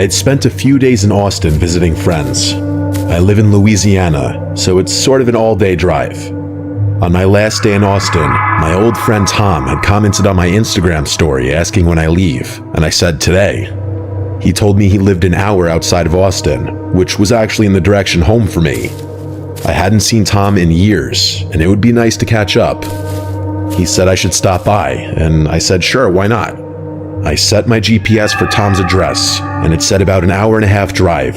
had spent a few days in Austin visiting friends. I live in Louisiana, so it's sort of an all-day drive. On my last day in Austin, my old friend Tom had commented on my Instagram story asking when I leave, and I said today. He told me he lived an hour outside of Austin, which was actually in the direction home for me. I hadn't seen Tom in years, and it would be nice to catch up. He said I should stop by, and I said sure, why not? I set my GPS for Tom's address, and it said about an hour and a half drive.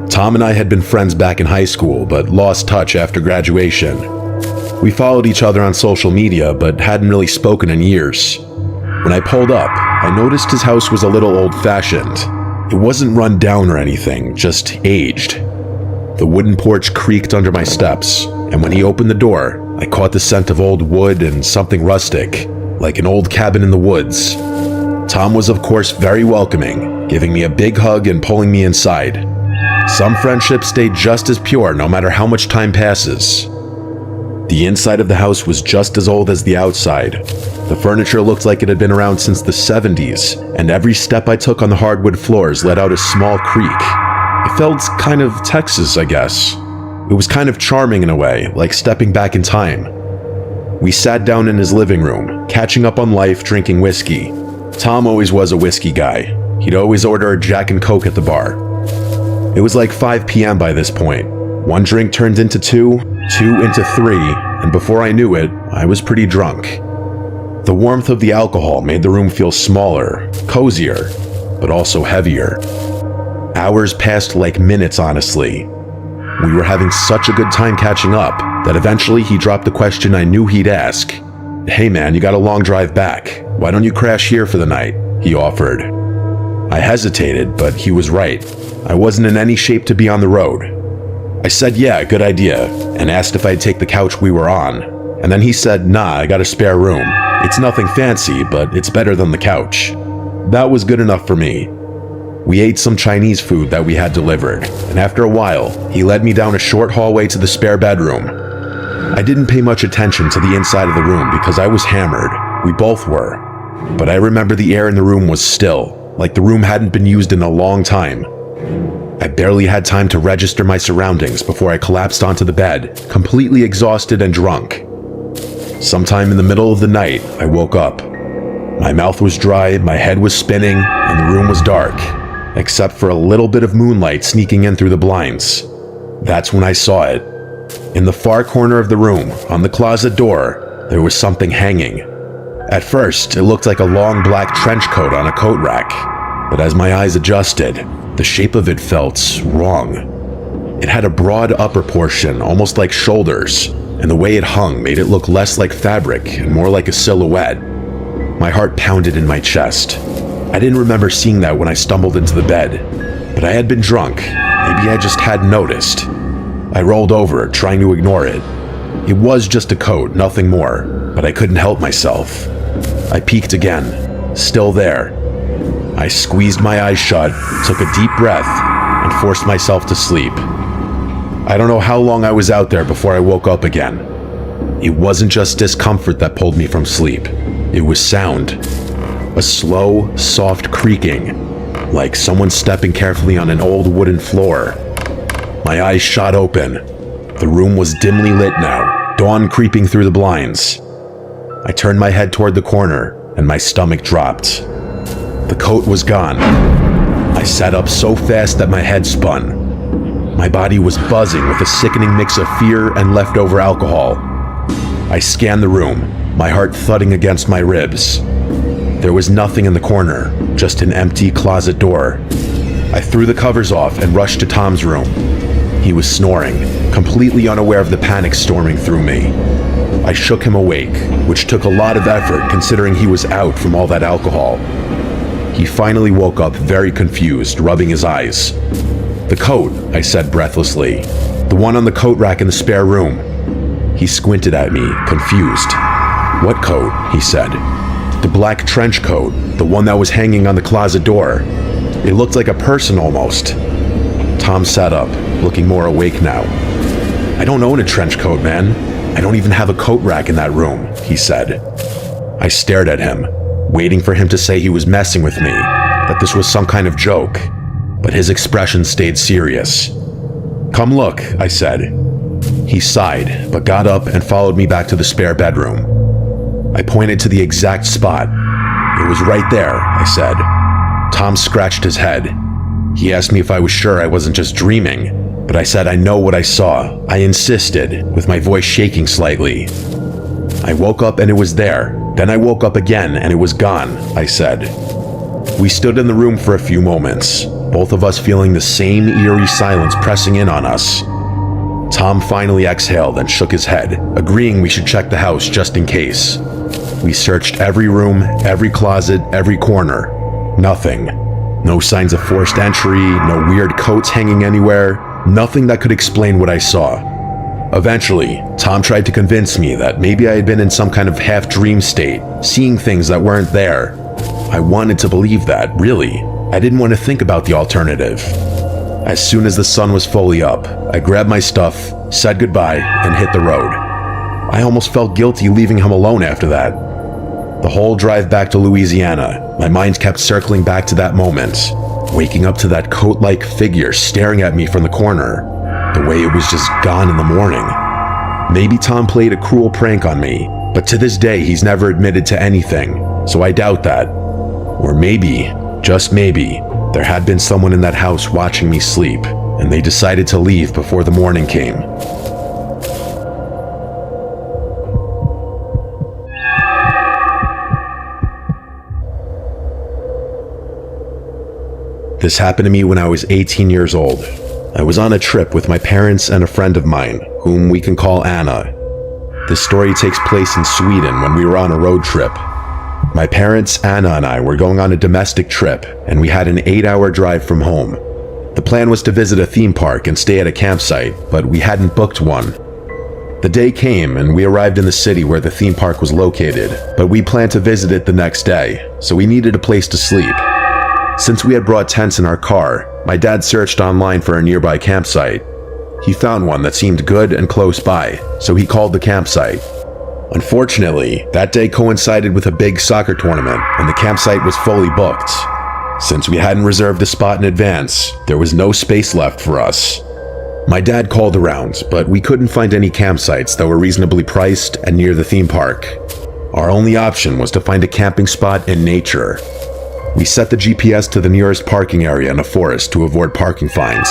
Tom and I had been friends back in high school, but lost touch after graduation. We followed each other on social media, but hadn't really spoken in years. When I pulled up, I noticed his house was a little old-fashioned. It wasn't run down or anything, just aged. The wooden porch creaked under my steps, and when he opened the door, I caught the scent of old wood and something rustic, like an old cabin in the woods. Tom was of course very welcoming, giving me a big hug and pulling me inside. Some friendships stay just as pure no matter how much time passes. The inside of the house was just as old as the outside. The furniture looked like it had been around since the 70s, and every step I took on the hardwood floors let out a small creak. It felt kind of Texas, I guess. It was kind of charming in a way, like stepping back in time. We sat down in his living room, catching up on life, drinking whiskey. Tom always was a whiskey guy. He'd always order a Jack and Coke at the bar. It was like 5 p.m. by this point. One drink turned into two into three, and before I knew it, I was pretty drunk. The warmth of the alcohol made the room feel smaller, cozier, but also heavier. Hours passed like minutes, honestly. We were having such a good time catching up that eventually he dropped the question I knew he'd ask. "Hey man, you got a long drive back. Why don't you crash here for the night?" he offered. I hesitated, but he was right. I wasn't in any shape to be on the road. I said yeah, good idea, and asked if I'd take the couch we were on. And then he said, nah, I got a spare room. It's nothing fancy, but it's better than the couch. That was good enough for me. We ate some Chinese food that we had delivered, and after a while, he led me down a short hallway to the spare bedroom. I didn't pay much attention to the inside of the room because I was hammered. We both were. But I remember the air in the room was still, like the room hadn't been used in a long time. I barely had time to register my surroundings before I collapsed onto the bed, completely exhausted and drunk. Sometime in the middle of the night, I woke up. My mouth was dry, my head was spinning, and the room was dark, except for a little bit of moonlight sneaking in through the blinds. That's when I saw it. In the far corner of the room, on the closet door, there was something hanging. At first, it looked like a long black trench coat on a coat rack, but as my eyes adjusted, the shape of it felt wrong. It had a broad upper portion, almost like shoulders, and the way it hung made it look less like fabric and more like a silhouette. My heart pounded in my chest. I didn't remember seeing that when I stumbled into the bed, but I had been drunk. Maybe I just hadn't noticed. I rolled over, trying to ignore it. It was just a coat, nothing more, but I couldn't help myself. I peeked again, still there. I squeezed my eyes shut, took a deep breath, and forced myself to sleep. I don't know how long I was out there before I woke up again. It wasn't just discomfort that pulled me from sleep. It was sound. A slow, soft creaking, like someone stepping carefully on an old wooden floor. My eyes shot open. The room was dimly lit now, dawn creeping through the blinds. I turned my head toward the corner, and my stomach dropped. The coat was gone. I sat up so fast that my head spun. My body was buzzing with a sickening mix of fear and leftover alcohol. I scanned the room, my heart thudding against my ribs. There was nothing in the corner, just an empty closet door. I threw the covers off and rushed to Tom's room. He was snoring, completely unaware of the panic storming through me. I shook him awake, which took a lot of effort considering he was out from all that alcohol. He finally woke up very confused, rubbing his eyes. "The coat," I said breathlessly. "The one on the coat rack in the spare room." He squinted at me, confused. "What coat?" he said. "The black trench coat, the one that was hanging on the closet door. It looked like a person almost." Tom sat up, looking more awake now. "I don't own a trench coat, man. I don't even have a coat rack in that room," he said. I stared at him, waiting for him to say he was messing with me, that this was some kind of joke. but his expression stayed serious. "Come look," I said. He sighed, but got up and followed me back to the spare bedroom. I pointed to the exact spot. "It was right there," I said. Tom scratched his head. He asked me if I was sure I wasn't just dreaming, but I said I know what I saw. I insisted, with my voice shaking slightly. "I woke up and it was there. Then I woke up again and it was gone," I said. We stood in the room for a few moments, both of us feeling the same eerie silence pressing in on us. Tom finally exhaled and shook his head, agreeing we should check the house just in case. We searched every room, every closet, every corner. Nothing. No signs of forced entry, no weird coats hanging anywhere, nothing that could explain what I saw. Eventually, Tom tried to convince me that maybe I had been in some kind of half-dream state, seeing things that weren't there. I wanted to believe that, really. I didn't want to think about the alternative. As soon as the sun was fully up, I grabbed my stuff, said goodbye, and hit the road. I almost felt guilty leaving him alone after that. The whole drive back to Louisiana, my mind kept circling back to that moment, waking up to that coat-like figure staring at me from the corner, the way it was just gone in the morning. Maybe Tom played a cruel prank on me, but to this day he's never admitted to anything, so I doubt that. Or maybe, just maybe, there had been someone in that house watching me sleep, and they decided to leave before the morning came. This happened to me when I was 18 years old. I was on a trip with my parents and a friend of mine, whom we can call Anna. This story takes place in Sweden when we were on a road trip. My parents, Anna, and I were going on a domestic trip, and we had an 8-hour drive from home. The plan was to visit a theme park and stay at a campsite, but we hadn't booked one. The day came, and we arrived in the city where the theme park was located, but we planned to visit it the next day, so we needed a place to sleep. Since we had brought tents in our car, my dad searched online for a nearby campsite. He found one that seemed good and close by, so he called the campsite. Unfortunately, that day coincided with a big soccer tournament, and the campsite was fully booked. Since we hadn't reserved a spot in advance, there was no space left for us. My dad called around, but we couldn't find any campsites that were reasonably priced and near the theme park. Our only option was to find a camping spot in nature. We set the GPS to the nearest parking area in a forest to avoid parking fines.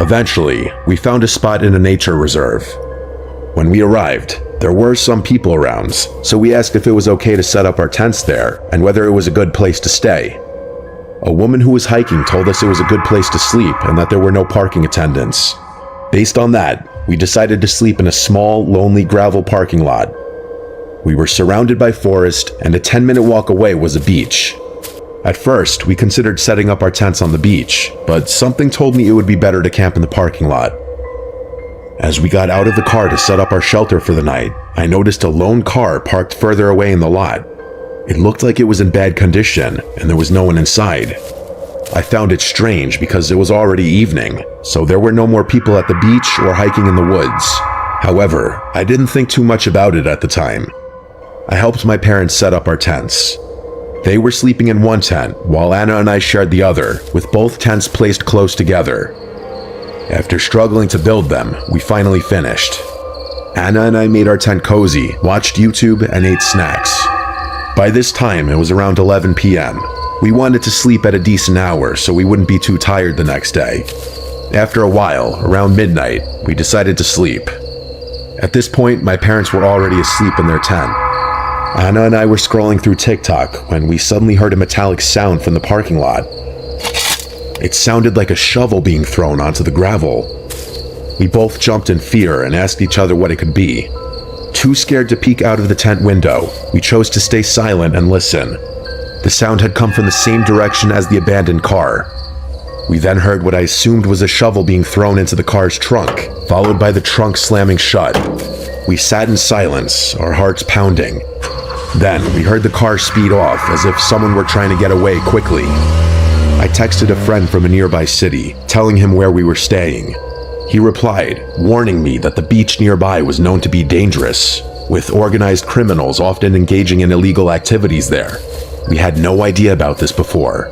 Eventually, we found a spot in a nature reserve. When we arrived, there were some people around, so we asked if it was okay to set up our tents there and whether it was a good place to stay. A woman who was hiking told us it was a good place to sleep and that there were no parking attendants. Based on that, we decided to sleep in a small, lonely gravel parking lot. We were surrounded by forest, and a 10-minute walk away was a beach. At first, we considered setting up our tents on the beach, but something told me it would be better to camp in the parking lot. As we got out of the car to set up our shelter for the night, I noticed a lone car parked further away in the lot. It looked like it was in bad condition, and there was no one inside. I found it strange because it was already evening, so there were no more people at the beach or hiking in the woods. However, I didn't think too much about it at the time. I helped my parents set up our tents. They were sleeping in one tent, while Anna and I shared the other, with both tents placed close together. After struggling to build them, we finally finished. Anna and I made our tent cozy, watched YouTube, and ate snacks. By this time, it was around 11 p.m. We wanted to sleep at a decent hour so we wouldn't be too tired the next day. After a while, around midnight, we decided to sleep. At this point, my parents were already asleep in their tent. Anna and I were scrolling through TikTok when we suddenly heard a metallic sound from the parking lot. It sounded like a shovel being thrown onto the gravel. We both jumped in fear and asked each other what it could be. Too scared to peek out of the tent window, we chose to stay silent and listen. The sound had come from the same direction as the abandoned car. We then heard what I assumed was a shovel being thrown into the car's trunk, followed by the trunk slamming shut. We sat in silence, our hearts pounding. Then we heard the car speed off as if someone were trying to get away quickly. I texted a friend from a nearby city, telling him where we were staying. He replied, warning me that the beach nearby was known to be dangerous, with organized criminals often engaging in illegal activities there. We had no idea about this before.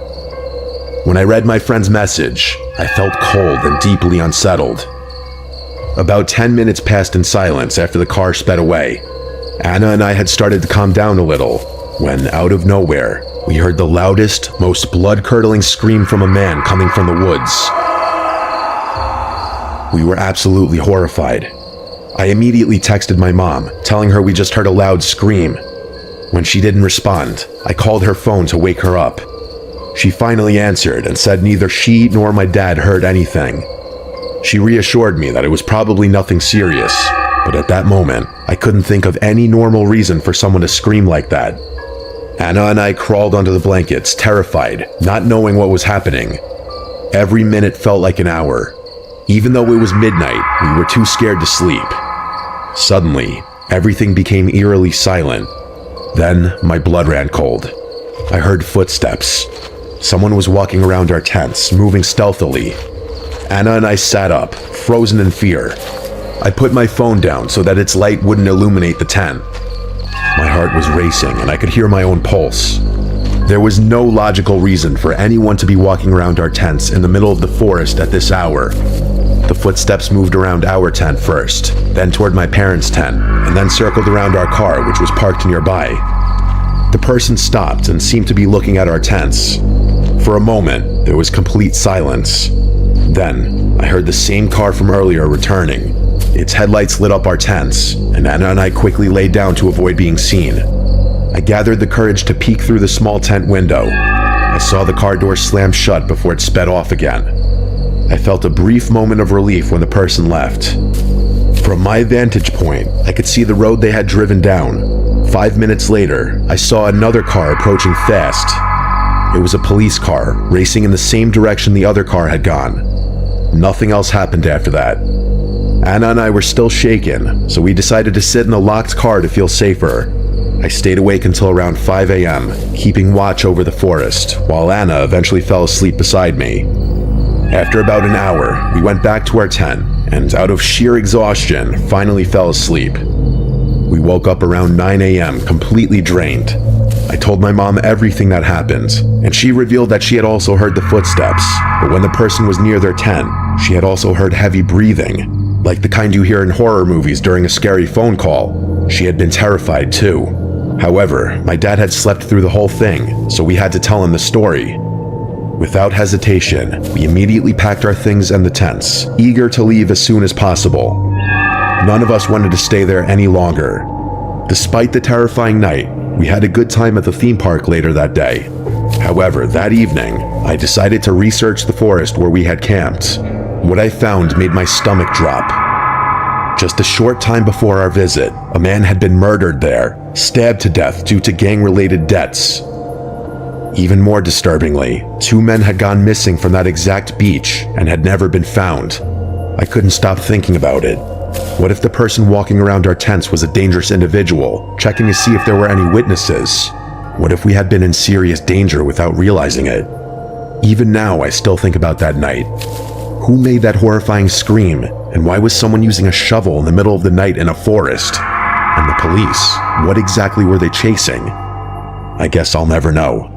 When I read my friend's message, I felt cold and deeply unsettled. About 10 minutes passed in silence after the car sped away. Anna and I had started to calm down a little when, out of nowhere, we heard the loudest, most blood-curdling scream from a man coming from the woods. We were absolutely horrified. I immediately texted my mom, telling her we just heard a loud scream. When she didn't respond, I called her phone to wake her up. She finally answered and said neither she nor my dad heard anything. She reassured me that it was probably nothing serious, but at that moment, I couldn't think of any normal reason for someone to scream like that. Anna and I crawled under the blankets, terrified, not knowing what was happening. Every minute felt like an hour. Even though it was midnight, we were too scared to sleep. Suddenly, everything became eerily silent. Then, my blood ran cold. I heard footsteps. Someone was walking around our tents, moving stealthily. Anna and I sat up, frozen in fear. I put my phone down so that its light wouldn't illuminate the tent. My heart was racing and I could hear my own pulse. There was no logical reason for anyone to be walking around our tents in the middle of the forest at this hour. The footsteps moved around our tent first, then toward my parents' tent, and then circled around our car, which was parked nearby. The person stopped and seemed to be looking at our tents. For a moment, there was complete silence. Then, I heard the same car from earlier returning. Its headlights lit up our tents, and Anna and I quickly laid down to avoid being seen. I gathered the courage to peek through the small tent window. I saw the car door slam shut before it sped off again. I felt a brief moment of relief when the person left. From my vantage point, I could see the road they had driven down. 5 minutes later, I saw another car approaching fast. It was a police car, racing in the same direction the other car had gone. Nothing else happened after that. Anna and I were still shaken, so we decided to sit in the locked car to feel safer. I stayed awake until around 5 a.m., keeping watch over the forest, while Anna eventually fell asleep beside me. After about an hour, we went back to our tent, and out of sheer exhaustion, finally fell asleep. We woke up around 9 a.m., completely drained. I told my mom everything that happened, and she revealed that she had also heard the footsteps, but when the person was near their tent, she had also heard heavy breathing, like the kind you hear in horror movies during a scary phone call. She had been terrified too. However, my dad had slept through the whole thing, so we had to tell him the story. Without hesitation, we immediately packed our things and the tents, eager to leave as soon as possible. None of us wanted to stay there any longer. Despite the terrifying night, we had a good time at the theme park later that day. However, that evening, I decided to research the forest where we had camped. What I found made my stomach drop. Just a short time before our visit, a man had been murdered there, stabbed to death due to gang-related debts. Even more disturbingly, 2 men had gone missing from that exact beach and had never been found. I couldn't stop thinking about it. What if the person walking around our tents was a dangerous individual, checking to see if there were any witnesses? What if we had been in serious danger without realizing it? Even now, I still think about that night. Who made that horrifying scream, and why was someone using a shovel in the middle of the night in a forest? And the police, what exactly were they chasing? I guess I'll never know.